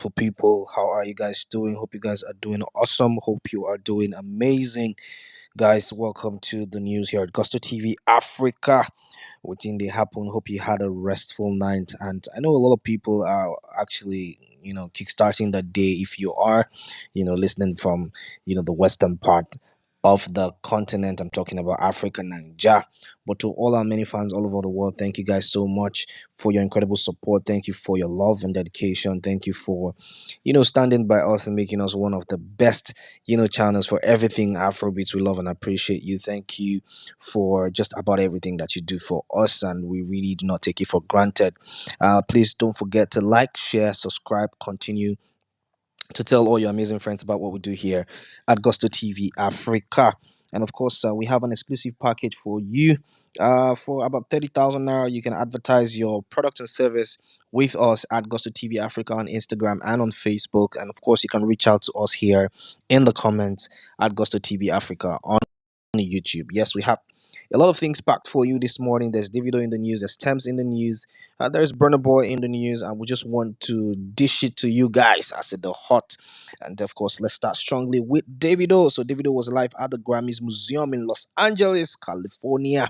For people, how are you guys doing? Hope you guys are doing awesome. Hope you are doing amazing. Guys, welcome to the news here at Gusto TV Africa. Within they happen. Hope you had a restful night. And I know a lot of people are actually, kickstarting the day if you are, listening from, the western part of the continent. I'm talking about Africa, Nigeria. But to all our many fans all over the world, thank you guys so much for your incredible support. Thank you for your love and dedication. Thank you for, standing by us and making us one of the best, channels for everything Afrobeats. We love and appreciate you. Thank you for just about everything that you do for us, and we really do not take it for granted. Please don't forget to like, share, subscribe, continue to tell all your amazing friends about what we do here at Gusto TV Africa. And of course, we have an exclusive package for you. For about 30,000 naira, you can advertise your product and service with us at Gusto TV Africa on Instagram and on Facebook. And of course, you can reach out to us here in the comments at Gusto TV Africa on YouTube. Yes, we have a lot of things packed for you this morning. There's Davido in the news, there's Tems in the news, there's Burna Boy in the news, and we just want to dish it to you guys as the hot. And of course, let's start strongly with Davido. So Davido was live at the Grammys Museum in Los Angeles, California.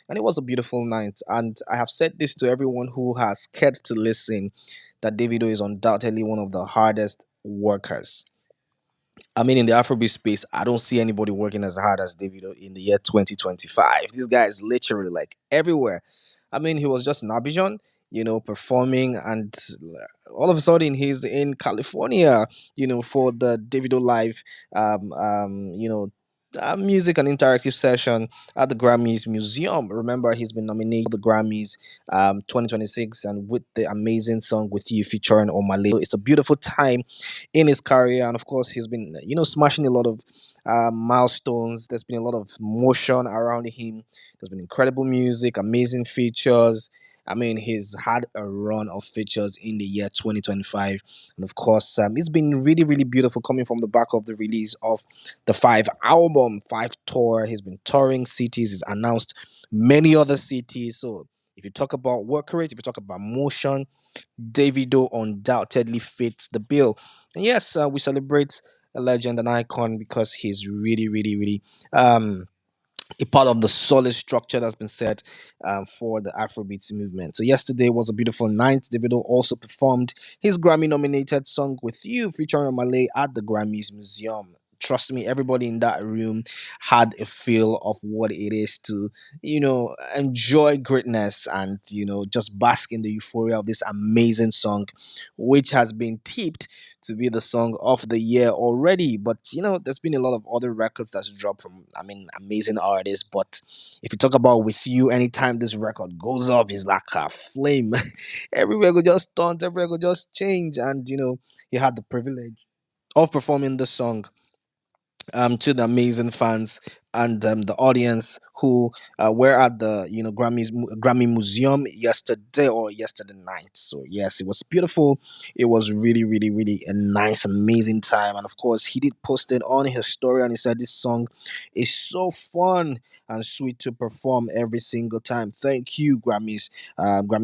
And it was a beautiful night. And I have said this to everyone who has cared to listen that Davido is undoubtedly one of the hardest workers. I mean, in the Afrobeat space, I don't see anybody working as hard as Davido in the year 2025. This guy is literally like everywhere. I mean, he was just in Abidjan, performing, and all of a sudden he's in California, for the Davido Live, music and interactive session at the Grammys Museum. Remember, he's been nominated for the Grammys 2026 and with the amazing song With You featuring Omah Lay. So it's a beautiful time in his career, and of course he's been smashing a lot of milestones. There's been a lot of motion around him. There's been incredible music, amazing features. I mean, he's had a run of features in the year 2025, and of course it's been really really beautiful coming from the back of the release of the five tour. He's been touring cities. He's announced many other cities. So if you talk about work rate, if you talk about motion, Davido undoubtedly fits the bill. And yes, we celebrate a legend, an icon, because he's really, really, really a part of the solid structure that's been set for the Afrobeats movement. So yesterday was a beautiful night. Davido also performed his Grammy-nominated song "With You" featuring Malay at the Grammys Museum. Trust me, everybody in that room had a feel of what it is to, enjoy greatness and, just bask in the euphoria of this amazing song, which has been tipped to be the song of the year already. But there's been a lot of other records that's dropped from, I mean, amazing artists. But if you talk about With You, anytime this record goes up, it's like a flame. Everywhere go just stunt, everywhere go just change. And he had the privilege of performing the song to the amazing fans and the audience who were at the Grammy Museum yesterday or yesterday night. So yes, it was beautiful. It was really really really a nice amazing time, and of course he did post it on his story and he said this song is so fun and sweet to perform every single time. Thank you, Grammy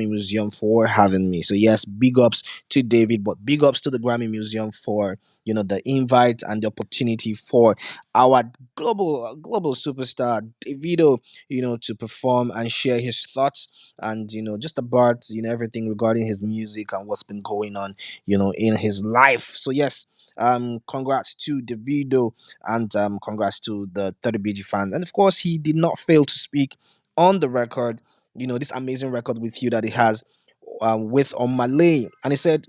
Museum, for having me. So yes, big ups to David, but big ups to the Grammy Museum for the invite and the opportunity for our global superstar Davido, to perform and share his thoughts and just about everything regarding his music and what's been going on in his life. So yes, congrats to Davido and congrats to the 30BG fans. And of course, he did not fail to speak on the record. This amazing record with you that he has with Omah Lay, and he said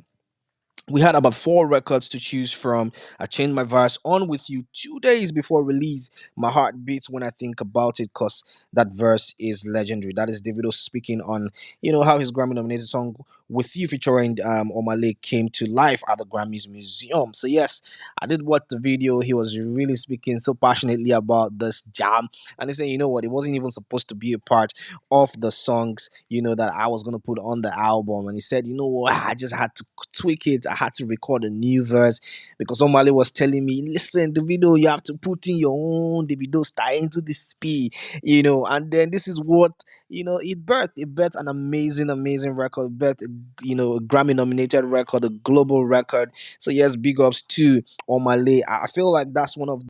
we had about four records to choose from. I changed my verse on with you 2 days before release. My heart beats when I think about it because that verse is legendary. That is Davido speaking on, how his Grammy nominated song with you featuring Omah Lay came to life at the Grammys Museum. So yes, I did watch the video. He was really speaking so passionately about this jam. And he said, you know what, it wasn't even supposed to be a part of the songs, that I was gonna put on the album. And he said, you know what, I just had to tweak it. I had to record a new verse because Omale was telling me, listen, the video you have to put in your own Davido style into the speed, and then this is what it birthed. It birthed an amazing, amazing record, birthed a a Grammy nominated record, a global record. So yes, big ups to Omah Lay. I feel like that's one of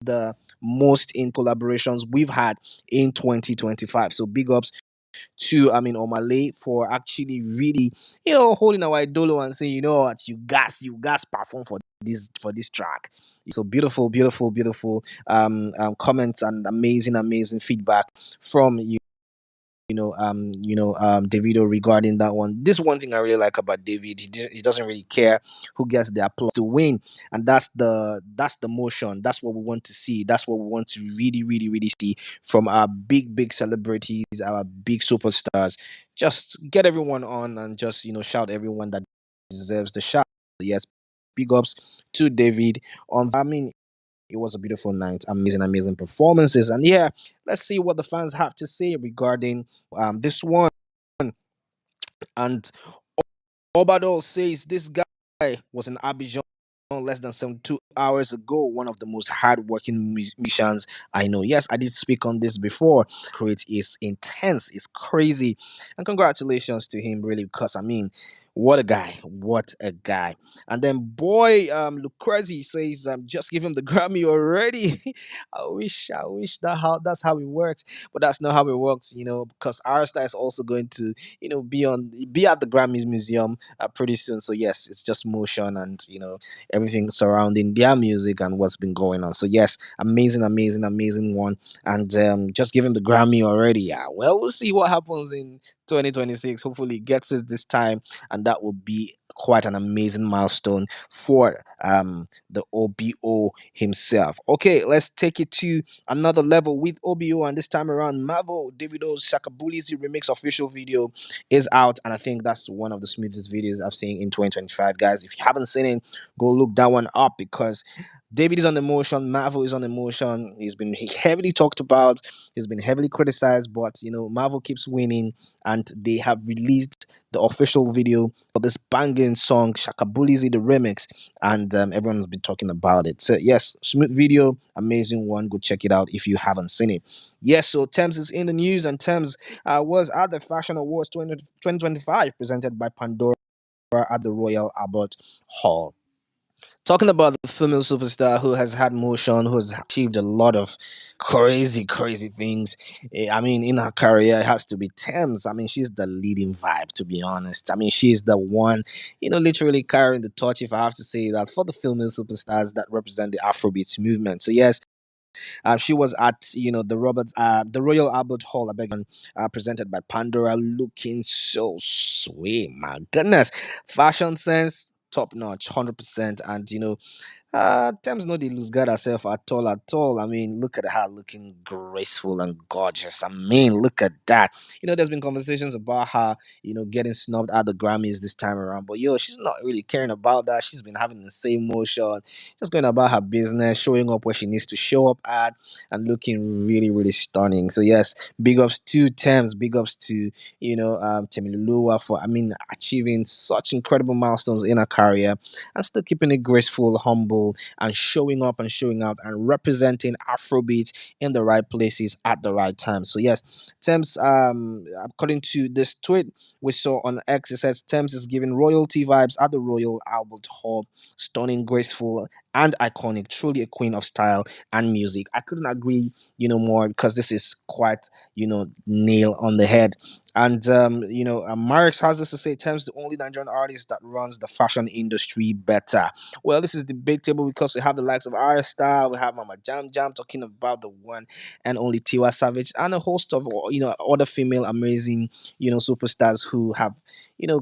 the most in collaborations we've had in 2025. So big ups to Omah Lay for actually really holding our idolo and saying, you know what, you guys perform for this track. So beautiful, beautiful, beautiful comments and amazing feedback from Davido regarding that one. This one thing I really like about David. He doesn't really care who gets the applause to win, and that's the motion. That's what we want to see. That's what we want to really, really, really see from our big celebrities, our big superstars. Just get everyone on and just shout everyone that deserves the shout. Yes, big ups to David on. It was a beautiful night, amazing performances, and yeah, let's see what the fans have to say regarding this one. And Obadol says this guy was in Abidjan less than 72 hours ago. One of the most hardworking musicians I know. Yes, I did speak on this before. Create is intense, it's crazy, and congratulations to him, really, because what a guy, what a guy. And then boy, Lucrezi says, just give him the Grammy already. I wish that's how it works, but that's not how it works, because Arista is also going to, be at the Grammys Museum pretty soon. So yes, it's just motion and everything surrounding their music and what's been going on. So yes, amazing one, and just give him the Grammy already. Yeah, well, we'll see what happens in 2026. Hopefully, he gets it this time, and that will be quite an amazing milestone for the OBO himself. Okay, let's take it to another level with OBO, and this time around, Marvel Davido's Shakabuli's remix official video is out, and I think that's one of the smoothest videos I've seen in 2025. Guys, if you haven't seen it, go look that one up, because David is on the motion, Marvel is on the motion. He's been heavily talked about, he's been heavily criticized, but Marvel keeps winning, and they have released the official video for this banging song Shakabuli's the remix, and everyone's been talking about it. So yes, smooth video, amazing one. Go check it out if you haven't seen it. Yes, so Tems is in the news, and Tems was at the Fashion Awards 2025 presented by Pandora at the Royal Albert Hall. Talking about the female superstar who has had motion, who has achieved a lot of crazy things. In her career, it has to be Thames. She's the leading vibe, to be honest. She's the one, literally carrying the torch, if I have to say that, for the female superstars that represent the Afrobeats movement. So yes, she was at the Royal Albert Hall, I beg, presented by Pandora, looking so sweet. My goodness, fashion sense top notch, 100%, and Thames no dey lose guard herself at all. Look at her looking graceful and gorgeous. Look at that. There's been conversations about her, getting snubbed at the Grammys this time around, but she's not really caring about that. She's been having the same motion, just going about her business, showing up where she needs to show up at, and looking really stunning. So yes, big ups to Thames, big ups to Temiluluwa for achieving such incredible milestones in her career, and still keeping it graceful, humble, and showing up and showing out and representing Afrobeat in the right places at the right time. So yes, Thames, according to this tweet we saw on X, it says Thames is giving royalty vibes at the Royal Albert Hall. Stunning, graceful, and iconic. Truly a queen of style and music. I couldn't agree, more, because this is quite, nail on the head. And Marx has this to say: Thames, the only Nigerian artist that runs the fashion industry better. Well, this is debatable, because we have the likes of Arista, we have Mama Jam Jam talking about the one and only Tiwa Savage, and a host of other female amazing superstars who have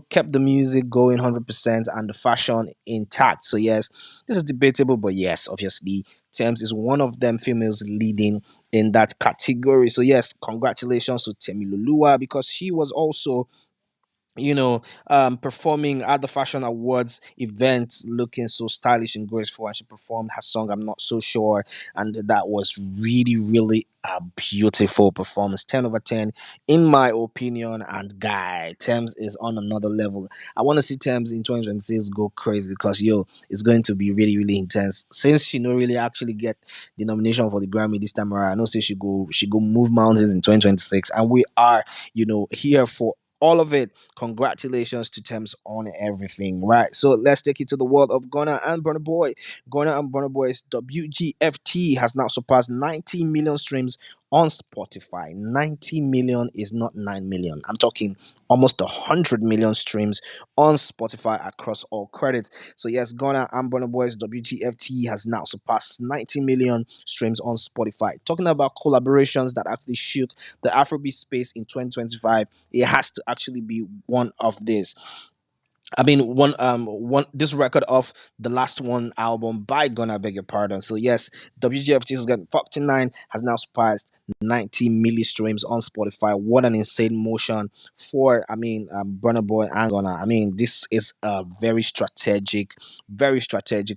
kept the music going 100% and the fashion intact. So yes, this is debatable, but yes, obviously Thames is one of them females leading in that category. So yes, congratulations to Temi Lulua, because she was also performing at the Fashion Awards event, looking so stylish and graceful, and she performed her song "I'm Not So Sure," and that was really a beautiful performance. 10/10, in my opinion. And guy, Thames is on another level. I want to see Thames in 2026 go crazy, because it's going to be really intense. Since she no really actually get the nomination for the Grammy this time around, I know say she go move mountains in 2026, and we are here for all of it. Congratulations to Tems on everything, right? So let's take it to the world of Ghana and Burna Boy. Ghana and Burna Boy's WGFT has now surpassed 90 million streams on Spotify. 90 million is not 9 million. I'm talking almost 100 million streams on Spotify across all credits. So yes, Ghana and Burna Boy's WGFT has now surpassed 90 million streams on Spotify. Talking about collaborations that actually shook the Afrobeat space in 2025, it has to actually be one of these. I mean, one this record of the last one album by Gunna, I beg your pardon. So yes, WGFT has got 49 has now surpassed 90 milli streams on Spotify. What an insane motion for Burna Boy and Gunna. I mean, this is a very strategic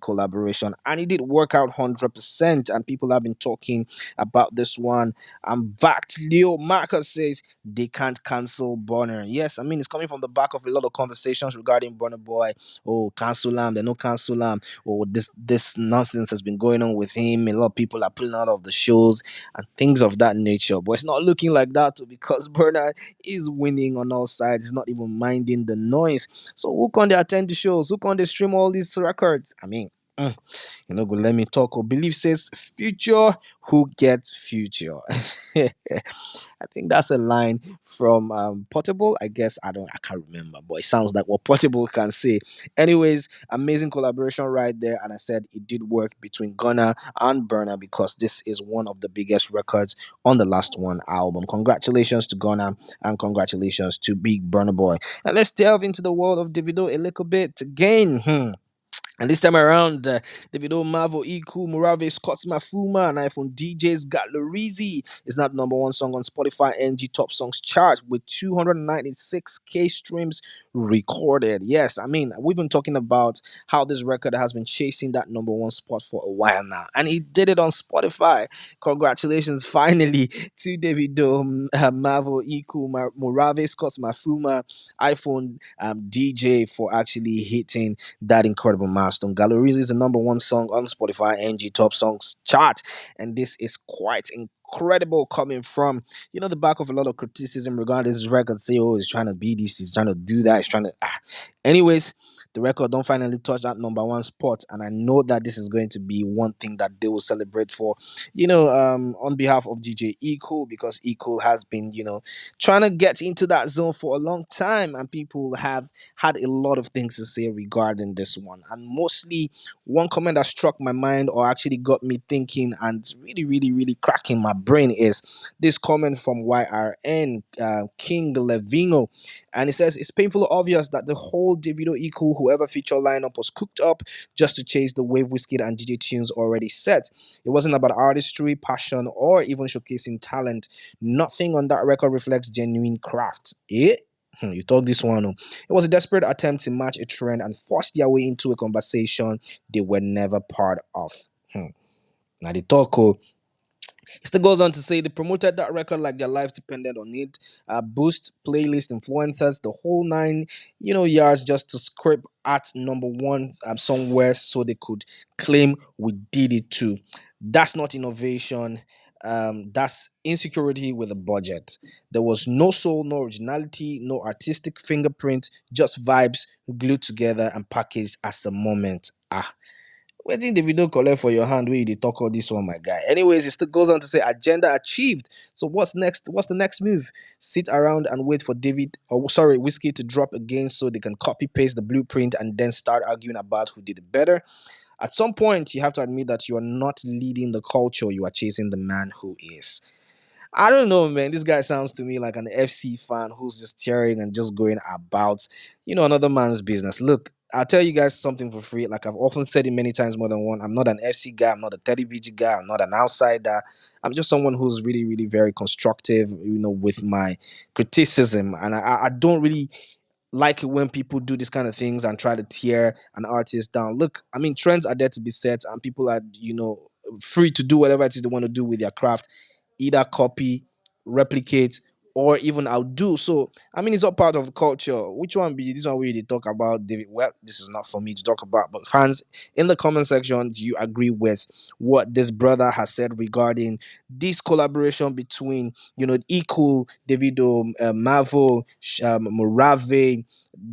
collaboration, and it did work out 100%. And people have been talking about this one. Vact Leo Marcus says they can't cancel Bonner. Yes, I mean it's coming from the back of a lot of conversations regarding Burna Boy. Oh, cancel him, they no cancel him. Oh, this nonsense has been going on with him. A lot of people are pulling out of the shows and things of that nature. But it's not looking like that too, because Burna is winning on all sides. He's not even minding the noise. So who can they attend the shows? Who can they stream all these records? I mean, go let me talk. Or believe says future who gets future. I think that's a line from Portable. I guess I can't remember, but it sounds like what Portable can say. Anyways, amazing collaboration right there, and I said it did work between Gunna and Burner because this is one of the biggest records on the last one album. Congratulations to Gunna and congratulations to Big Burner Boy. And let's delve into the world of Davido a little bit again. And this time around, Davido, Marvel, Iku, Murave, Scott's Mafuma, and iPhone DJ's Galorizzy is now the number one song on Spotify NG Top Songs chart with 296k streams recorded. Yes, I mean, we've been talking about how this record has been chasing that number one spot for a while now, and he did it on Spotify. Congratulations, finally, to Davido, Marvel, Iku, Murave, Scott's Mafuma, iPhone DJ for actually hitting that incredible milestone. Galorizzy is the number one song on Spotify NG Top Songs chart, and this is quite incredible coming from the back of a lot of criticism regarding this record. Say, oh, he's trying to be this, he's trying to do that, he's trying to. Anyways, the record don't finally touch that number one spot, and I know that this is going to be one thing that they will celebrate for. On behalf of DJ Eco, because Eco has been trying to get into that zone for a long time, and people have had a lot of things to say regarding this one. And mostly, one comment that struck my mind or actually got me thinking and really, really, really cracking my brain is this comment from YRN King Levino. And he says, it's painfully obvious that the whole Davido Equal whoever feature lineup was cooked up just to chase the wave Whiskey and DJ tunes already set. It wasn't about artistry, passion, or even showcasing talent. Nothing on that record reflects genuine craft. You talk this one. Oh. It was a desperate attempt to match a trend and force their way into a conversation they were never part of. Now the talk. Oh, it still goes on to say they promoted that record like their lives depended on it. Boost, playlist, influencers, the whole nine, yards just to scrape at number one somewhere so they could claim we did it too. That's not innovation. That's insecurity with a budget. There was no soul, no originality, no artistic fingerprint, just vibes glued together and packaged as a moment. Wetin Davido collect for your hand wey you talk all this one, my guy. Anyways, it still goes on to say agenda achieved. So what's next? What's the next move? Sit around and wait for Whiskey to drop again so they can copy paste the blueprint and then start arguing about who did it better. At some point, you have to admit that you are not leading the culture, you are chasing the man who is. I don't know, man. This guy sounds to me like an FC fan who's just tearing and just going about, another man's business. Look, I'll tell you guys something for free. Like I've often said it many times more than one. I'm not an FC guy. I'm not a Teddy BG guy. I'm not an outsider. I'm just someone who's really, really very constructive, with my criticism. And I don't really like it when people do these kind of things and try to tear an artist down. Look, I mean, trends are there to be set, and people are, free to do whatever it is they want to do with their craft, either copy, replicate, or even outdo. So I mean, it's all part of the culture. Which one be this one we really talk about, David? Well, this is not for me to talk about. But fans, in the comment section, do you agree with what this brother has said regarding this collaboration between Equal, Davido, Marvel, Morave,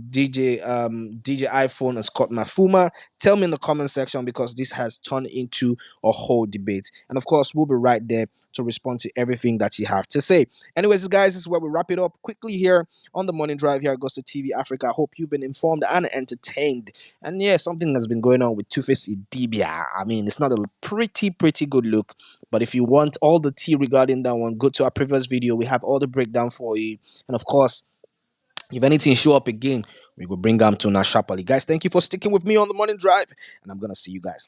DJ iPhone, and Scott Mafuma? Tell me in the comment section, because this has turned into a whole debate. And of course, we'll be right there to respond to everything that you have to say. Anyways, guys, this is where we wrap it up quickly here on the morning drive here at Gusto TV Africa. I hope you've been informed and entertained. And yeah, something has been going on with Two-Face Idibia. I mean, it's not a pretty good look. But if you want all the tea regarding that one, go to our previous video. We have all the breakdown for you. And of course, if anything show up again, we will bring them to Nashapali. Guys, thank you for sticking with me on the morning drive. And I'm going to see you guys later.